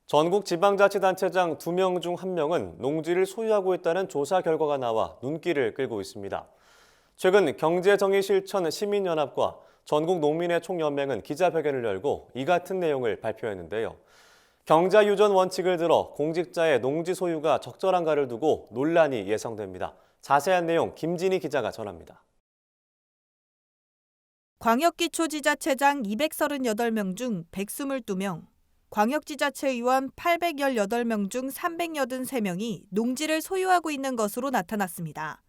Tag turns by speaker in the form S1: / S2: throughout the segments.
S1: 전국 지방자치단체장 2명 중 1명은 농지를 소유하고 있다는 조사 결과가 나와 눈길을 끌고 있습니다. 최근 경제정의실천 시민연합과 전국농민의 총연맹은 기자회견을 열고 이 같은 내용을 발표했는데요. 경자유전 원칙을 들어 공직자의 농지 소유가 적절한가를 두고 논란이 예상됩니다. 자세한 내용 김진희 기자가 전합니다.
S2: 광역기초지자체장 238명 중 122명, 광역지자체의원 818명 중 383명이 농지를 소유하고 있는 것으로 나타났습니다.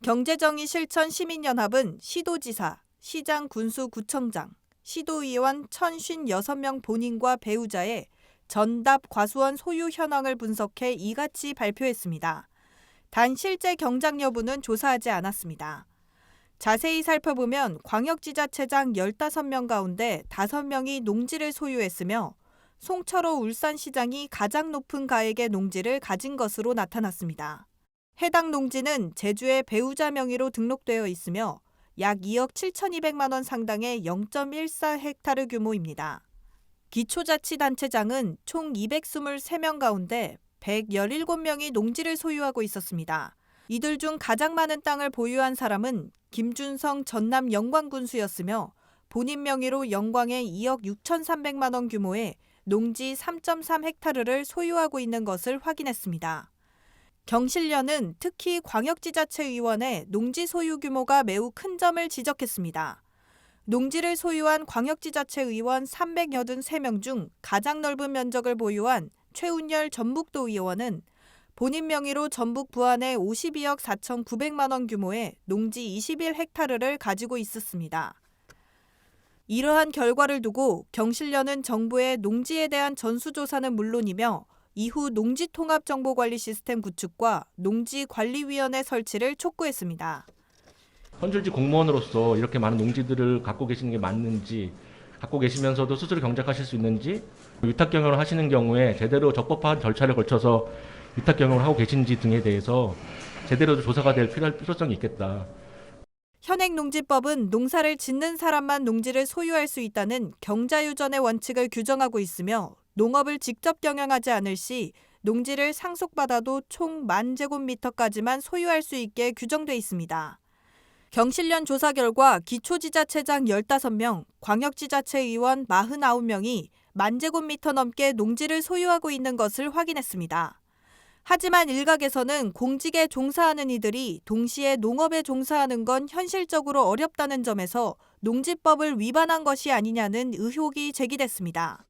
S2: 경제정의실천 시민연합은 시도지사, 시장 군수 구청장, 시도의원 1,056명 본인과 배우자의 전답 과수원 소유 현황을 분석해 이같이 발표했습니다. 단 실제 경작 여부는 조사하지 않았습니다. 자세히 살펴보면 광역지자체장 15명 가운데 5명이 농지를 소유했으며 송철호 울산시장이 가장 높은 가액의 농지를 가진 것으로 나타났습니다. 해당 농지는 제주의 배우자 명의로 등록되어 있으며 약 2억 7,200만 원 상당의 0.14헥타르 규모입니다. 기초자치단체장은 총 223명 가운데 117명이 농지를 소유하고 있었습니다. 이들 중 가장 많은 땅을 보유한 사람은 김준성 전남 영광군수였으며 본인 명의로 영광에 2억 6,300만 원 규모의 농지 3.3헥타르를 소유하고 있는 것을 확인했습니다. 경실련은 특히 광역지자체의원의 농지 소유 규모가 매우 큰 점을 지적했습니다. 농지를 소유한 광역지자체의원 383명 중 가장 넓은 면적을 보유한 최운열 전북도 의원은 본인 명의로 전북 부안에 52억 4,900만 원 규모의 농지 21헥타르를 가지고 있었습니다. 이러한 결과를 두고 경실련은 정부의 농지에 대한 전수조사는 물론이며 이후 농지통합정보관리 시스템 구축과 농지관리위원회 설치를 촉구했습니다.
S3: 현실직 공무원으로서 이렇게 많은 농지들을 갖고 계시는 게 맞는지, 갖고 계시면서도 스스로 경작하실 수 있는지, 위탁 경영을 하시는 경우에 제대로 적법한 절차를 거쳐서 위탁 경영을 하고 계신지 등에 대해서 제대로 조사가 될 필요성이 있겠다.
S2: 현행농지법은 농사를 짓는 사람만 농지를 소유할 수 있다는 경자유전의 원칙을 규정하고 있으며 농업을 직접 경영하지 않을 시 농지를 상속받아도 총 10,000제곱미터까지만 소유할 수 있게 규정돼 있습니다. 경실련 조사 결과 기초지자체장 15명, 광역지자체의원 49명이 10,000제곱미터 넘게 농지를 소유하고 있는 것을 확인했습니다. 하지만 일각에서는 공직에 종사하는 이들이 동시에 농업에 종사하는 건 현실적으로 어렵다는 점에서 농지법을 위반한 것이 아니냐는 의혹이 제기됐습니다.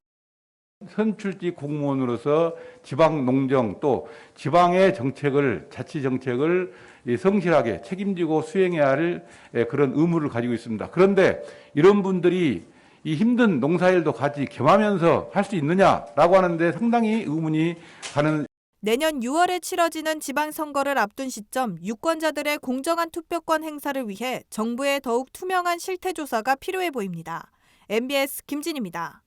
S4: 선출직 공무원으로서 지방 농정 또 지방의 정책을 자치 정책을 성실하게 책임지고 수행해야 할 그런 의무를 가지고 있습니다. 그런데 이런 분들이 이 힘든 농사일도 같이 겸하면서 할 수 있느냐라고 하는데 상당히 의문이 가는.
S2: 내년 6월에 치러지는 지방선거를 앞둔 시점 유권자들의 공정한 투표권 행사를 위해 정부의 더욱 투명한 실태조사가 필요해 보입니다. MBS 김진희입니다.